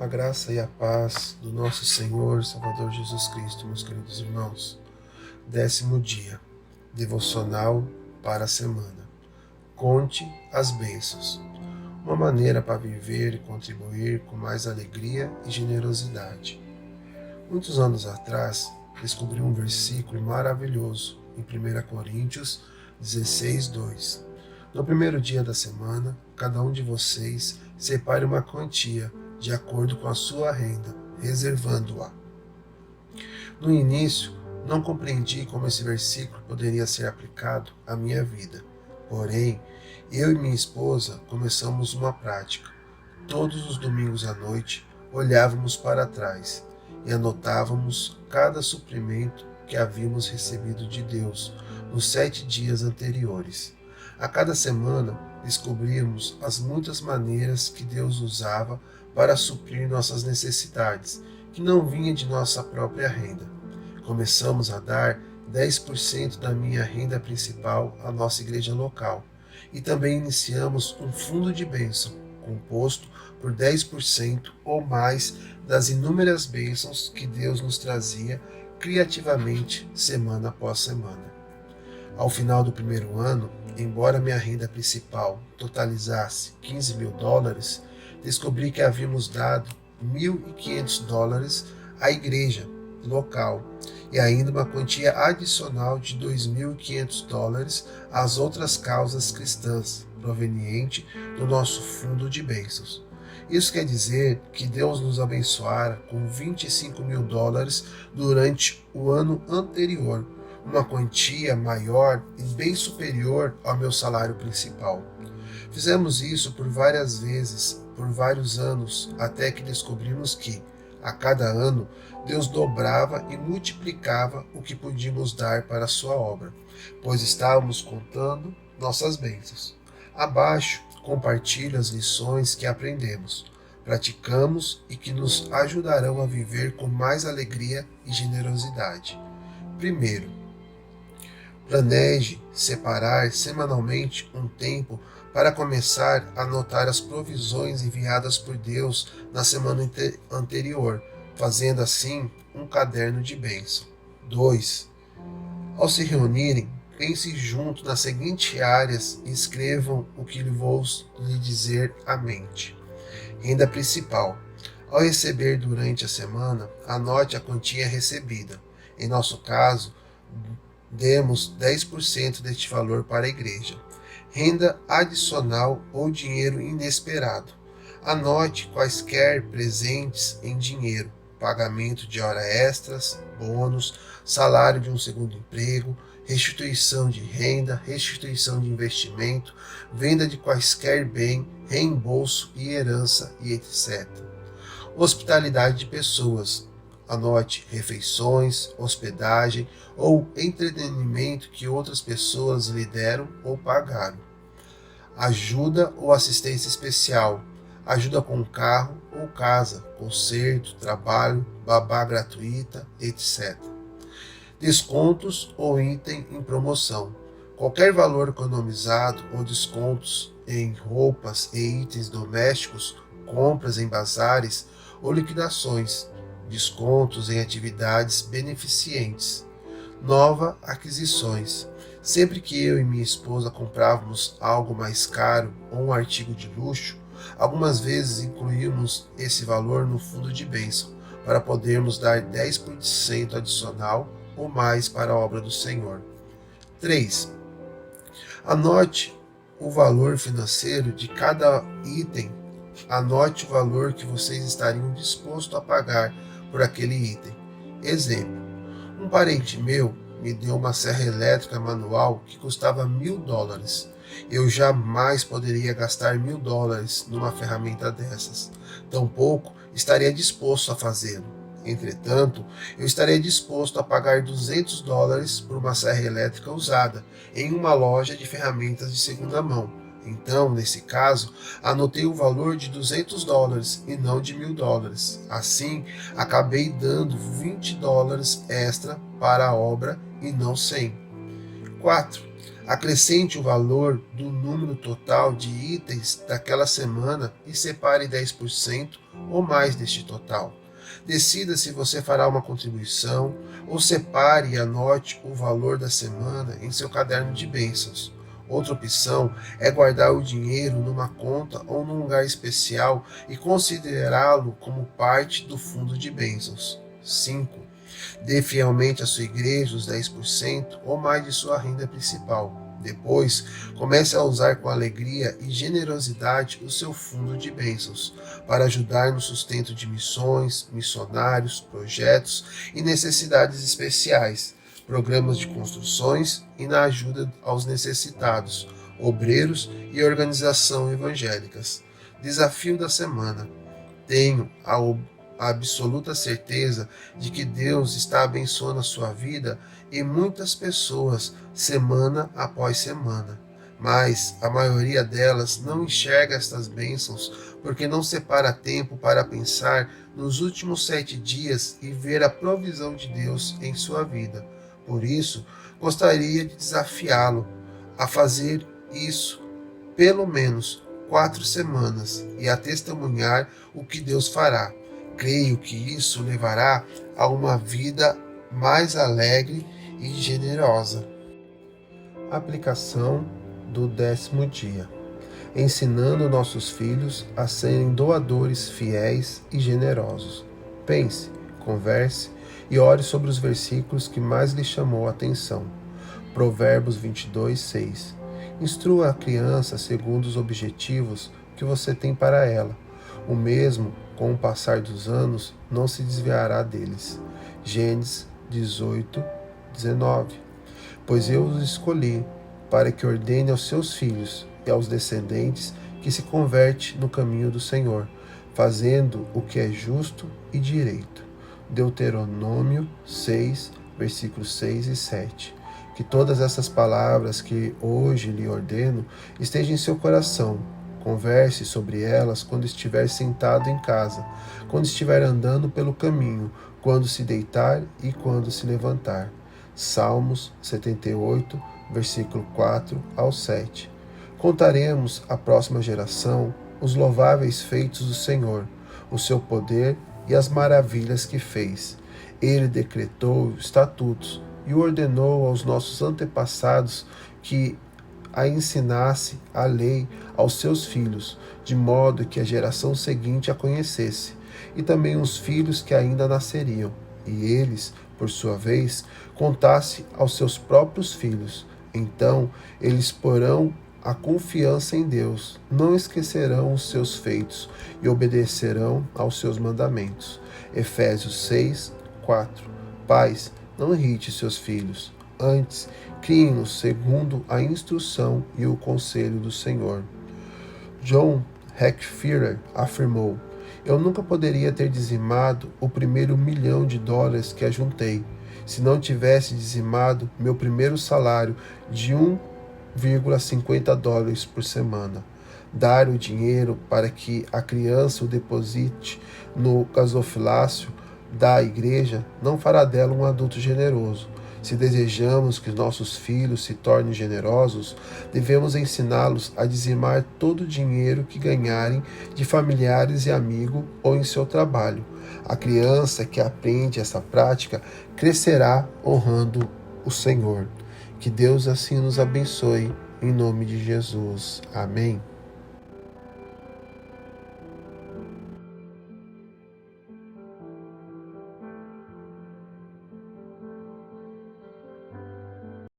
A graça e a paz do nosso Senhor Salvador Jesus Cristo, meus queridos irmãos. 10º dia, devocional para a semana. Conte as bênçãos. Uma maneira para viver e contribuir com mais alegria e generosidade. Muitos anos atrás, descobri um versículo maravilhoso em 1 Coríntios 16:2. No primeiro dia da semana, cada um de vocês separe uma quantia de acordo com a sua renda, reservando-a. No início, não compreendi como esse versículo poderia ser aplicado à minha vida. Porém, eu e minha esposa começamos uma prática. Todos os domingos à noite, olhávamos para trás e anotávamos cada suprimento que havíamos recebido de Deus nos 7 dias anteriores. A cada semana, descobrimos as muitas maneiras que Deus usava para suprir nossas necessidades, que não vinha de nossa própria renda. Começamos a dar 10% da minha renda principal à nossa igreja local e também iniciamos um fundo de bênção, composto por 10% ou mais das inúmeras bênçãos que Deus nos trazia criativamente semana após semana. Ao final do primeiro ano, embora minha renda principal totalizasse $15.000, descobri que havíamos dado $1.500 à igreja local e ainda uma quantia adicional de $2.500 às outras causas cristãs, proveniente do nosso fundo de bênçãos. Isso quer dizer que Deus nos abençoara com $25.000 durante o ano anterior, uma quantia maior e bem superior ao meu salário principal. Fizemos isso por várias vezes, por vários anos, até que descobrimos que, a cada ano, Deus dobrava e multiplicava o que podíamos dar para a sua obra, pois estávamos contando nossas bênçãos. Abaixo, compartilho as lições que aprendemos, praticamos e que nos ajudarão a viver com mais alegria e generosidade. Primeiro, planeje separar semanalmente um tempo para começar a anotar as provisões enviadas por Deus na semana anterior, fazendo assim um caderno de bênção. 2. Ao se reunirem, pense junto nas seguintes áreas e escrevam o que vou lhe dizer à mente. Renda principal. Ao receber durante a semana, anote a quantia recebida. Em nosso caso, demos 10% deste valor para a igreja. Renda adicional ou dinheiro inesperado. Anote quaisquer presentes em dinheiro, pagamento de horas extras, bônus, salário de um segundo emprego, restituição de renda, restituição de investimento, venda de quaisquer bem, reembolso e herança e etc. Hospitalidade de pessoas. Anote refeições, hospedagem ou entretenimento que outras pessoas lhe deram ou pagaram. Ajuda ou assistência especial. Ajuda com carro ou casa, conserto, trabalho, babá gratuita, etc. Descontos ou item em promoção. Qualquer valor economizado ou descontos em roupas e itens domésticos, compras em bazares ou liquidações. Descontos em atividades beneficentes. Nova aquisições. Sempre que eu e minha esposa comprávamos algo mais caro ou um artigo de luxo, algumas vezes incluímos esse valor no fundo de bênção, para podermos dar 10% adicional ou mais para a obra do Senhor. 3. Anote o valor financeiro de cada item. Anote o valor que vocês estariam dispostos a pagar por aquele item. Exemplo: um parente meu me deu uma serra elétrica manual que custava $1.000. Eu jamais poderia gastar $1.000 numa ferramenta dessas. Tampouco estaria disposto a fazê-lo. Entretanto, eu estaria disposto a pagar $200 por uma serra elétrica usada em uma loja de ferramentas de segunda mão. Então, nesse caso, anotei o valor de $200 e não de $1.000. Assim, acabei dando $20 extra para a obra e não 100. 4. Acrescente o valor do número total de itens daquela semana e separe 10% ou mais deste total. Decida se você fará uma contribuição ou separe e anote o valor da semana em seu caderno de bênçãos. Outra opção é guardar o dinheiro numa conta ou num lugar especial e considerá-lo como parte do fundo de bênçãos. 5. Dê fielmente à sua igreja os 10% ou mais de sua renda principal. Depois, comece a usar com alegria e generosidade o seu fundo de bênçãos para ajudar no sustento de missões, missionários, projetos e necessidades especiais, programas de construções e na ajuda aos necessitados, obreiros e organização evangélicas. Desafio da semana. Tenho a absoluta certeza de que Deus está abençoando a sua vida e muitas pessoas, semana após semana. Mas a maioria delas não enxerga estas bênçãos porque não separa tempo para pensar nos últimos 7 dias e ver a provisão de Deus em sua vida. Por isso, gostaria de desafiá-lo a fazer isso pelo menos 4 semanas e a testemunhar o que Deus fará. Creio que isso levará a uma vida mais alegre e generosa. Aplicação do 10º dia. Ensinando nossos filhos a serem doadores fiéis e generosos. Pense, converse e ore sobre os versículos que mais lhe chamou a atenção. Provérbios 22:6. Instrua a criança segundo os objetivos que você tem para ela. O mesmo, com o passar dos anos, não se desviará deles. Gênesis 18:19. Pois eu os escolhi para que ordene aos seus filhos e aos descendentes que se converte no caminho do Senhor, fazendo o que é justo e direito. Deuteronômio 6, versículos 6 e 7. Que todas essas palavras que hoje lhe ordeno estejam em seu coração. Converse sobre elas quando estiver sentado em casa, quando estiver andando pelo caminho, quando se deitar e quando se levantar. Salmos 78, versículo 4 ao 7. Contaremos à próxima geração os louváveis feitos do Senhor, o seu poder e as maravilhas que fez. Ele decretou estatutos e ordenou aos nossos antepassados que a ensinasse a lei aos seus filhos, de modo que a geração seguinte a conhecesse, e também os filhos que ainda nasceriam, e eles, por sua vez, contasse aos seus próprios filhos. Então eles porão a confiança em Deus, não esquecerão os seus feitos e obedecerão aos seus mandamentos. Efésios 6, 4. Pais, não irrite seus filhos, antes criem-nos segundo a instrução e o conselho do Senhor. John Hackfeeder afirmou: eu nunca poderia ter dizimado o primeiro $1.000.000 que ajuntei, se não tivesse dizimado meu primeiro salário de $1,50 por semana. Dar o dinheiro para que a criança o deposite no gasofilácio da igreja não fará dela um adulto generoso. Se desejamos que nossos filhos se tornem generosos, devemos ensiná-los a dizimar todo o dinheiro que ganharem de familiares e amigos ou em seu trabalho. A criança que aprende essa prática crescerá honrando o Senhor. Que Deus assim nos abençoe, em nome de Jesus. Amém.